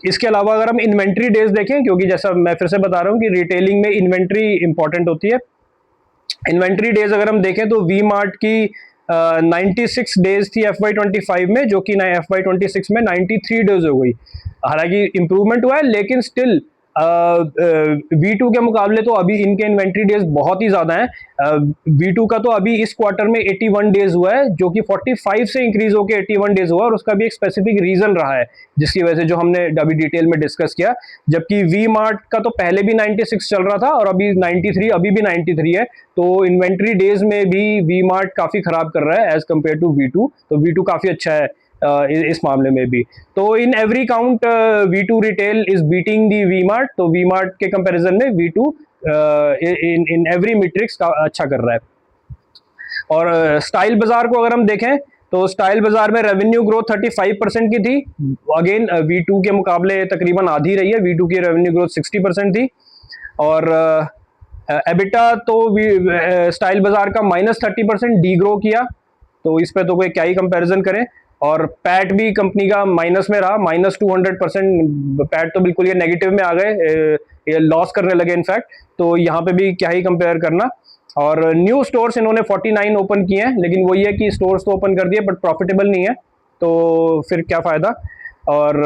इसके अलावा अगर हम इन्वेंट्री डेज देखें, क्योंकि जैसा मैं फिर से बता रहा हूं कि रिटेलिंग में इन्वेंट्री इंपॉर्टेंट होती है। इन्वेंट्री डेज अगर हम देखें तो वी मार्ट की 96 डेज थी FY25 में, जो कि FY26 में 93 डेज हो गई। हालांकि इंप्रूवमेंट हुआ है, लेकिन स्टिल V2 के मुकाबले तो अभी इनके इन्वेंट्री डेज बहुत ही ज्यादा हैं। V2 का तो अभी इस क्वार्टर में 81 डेज हुआ है, जो कि 45 से इंक्रीज होकर 81 डेज हुआ। और उसका भी एक स्पेसिफिक रीजन रहा है, जिसकी वजह से जो हमने अभी डिटेल में डिस्कस किया। जबकि वी मार्ट का तो पहले भी 96 चल रहा था और अभी 93, अभी भी 93 है। तो इन्वेंट्री डेज में भी वी मार्ट काफी खराब कर रहा है एज कंपेयर टू V2। तो V2 काफी अच्छा है इस मामले में भी। तो in every count V2 retail is beating the V Mart. तो वी मार्ट के कंपैरिजन में V2 इन एवरी मैट्रिक्स अच्छा कर रहा है। और स्टाइल बाजार को अगर हम देखें तो स्टाइल बाजार में रेवेन्यू ग्रोथ 35% की थी। अगेन V2 के मुकाबले तकरीबन आधी रही है। V2 की रेवेन्यू ग्रोथ 60% थी। और एबिटा तो स्टाइल बाजार का -30% डी ग्रो किया। तो इस पे तो कोई क्या ही कंपैरिजन करें। और पैट भी कंपनी का माइनस में रहा, -200%। पैट तो बिल्कुल ये नेगेटिव में आ गए, ये लॉस करने लगे इनफैक्ट। तो यहाँ पे भी क्या ही कंपेयर करना। और न्यू स्टोर्स इन्होंने 49 ओपन किए हैं, लेकिन वही है कि स्टोर्स तो ओपन कर दिए बट प्रॉफिटेबल नहीं है, तो फिर क्या फ़ायदा। और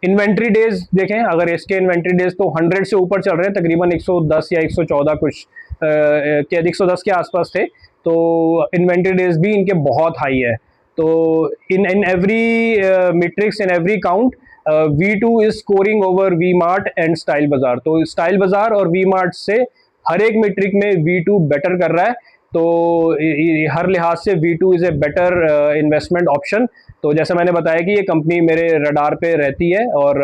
इन्वेंट्री डेज देखें, अगर इसके इन्वेंट्री डेज तो 100 से ऊपर चल रहे हैं, तकरीबन 110 या 114 कुछ के 110 के आसपास थे। तो इन्वेंट्री डेज भी इनके बहुत हाई है। तो in every metrics, in every count, V2 is scoring over V Mart and Style Bazaar. तो स्टाइल बाजार और वी मार्ट से हर एक मैट्रिक में V2 बेटर कर रहा है। तो हर लिहाज से V2 is a better investment option. तो जैसा मैंने बताया कि ये कंपनी मेरे रडार पे रहती है और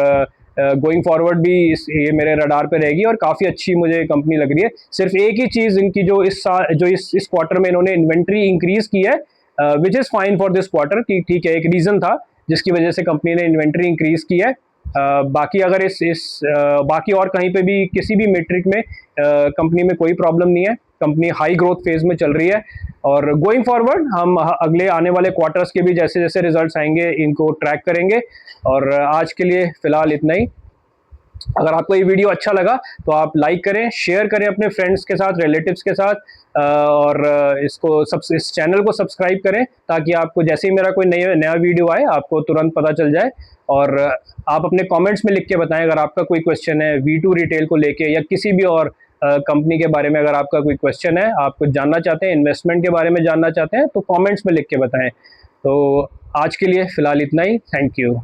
गोइंग फॉरवर्ड भी ये मेरे रडार पे रहेगी और काफ़ी अच्छी मुझे कंपनी लग रही है। सिर्फ एक ही चीज़ इनकी जो इस क्वार्टर में इन्होंने इन्वेंट्री इंक्रीज की है, which is fine for this quarter, कि ठीक है, एक रीज़न था जिसकी वजह से कंपनी ने इन्वेंट्री इंक्रीज की है। बाकी अगर बाकी और कहीं पे भी किसी भी मेट्रिक में कंपनी में कोई प्रॉब्लम नहीं है। कंपनी हाई ग्रोथ फेज में चल रही है। और गोइंग फॉरवर्ड हम अगले आने वाले क्वार्टर्स के भी जैसे जैसे रिजल्ट्स आएंगे इनको ट्रैक करेंगे। और आज के लिए फ़िलहाल इतना ही। अगर आपको ये वीडियो अच्छा लगा तो आप लाइक करें, शेयर करें अपने फ्रेंड्स के साथ, रिलेटिव्स के साथ, और इस चैनल को सब्सक्राइब करें ताकि आपको जैसे ही मेरा कोई नया वीडियो आए आपको तुरंत पता चल जाए। और आप अपने कमेंट्स में लिख के बताएं अगर आपका कोई क्वेश्चन है V2 रिटेल को लेके या किसी भी और कंपनी के बारे में। अगर आपका कोई क्वेश्चन है, आप कुछ जानना चाहते हैं, इन्वेस्टमेंट के बारे में जानना चाहते हैं, तो कमेंट्स में लिख के बताएं। तो आज के लिए फ़िलहाल इतना ही। Thank you.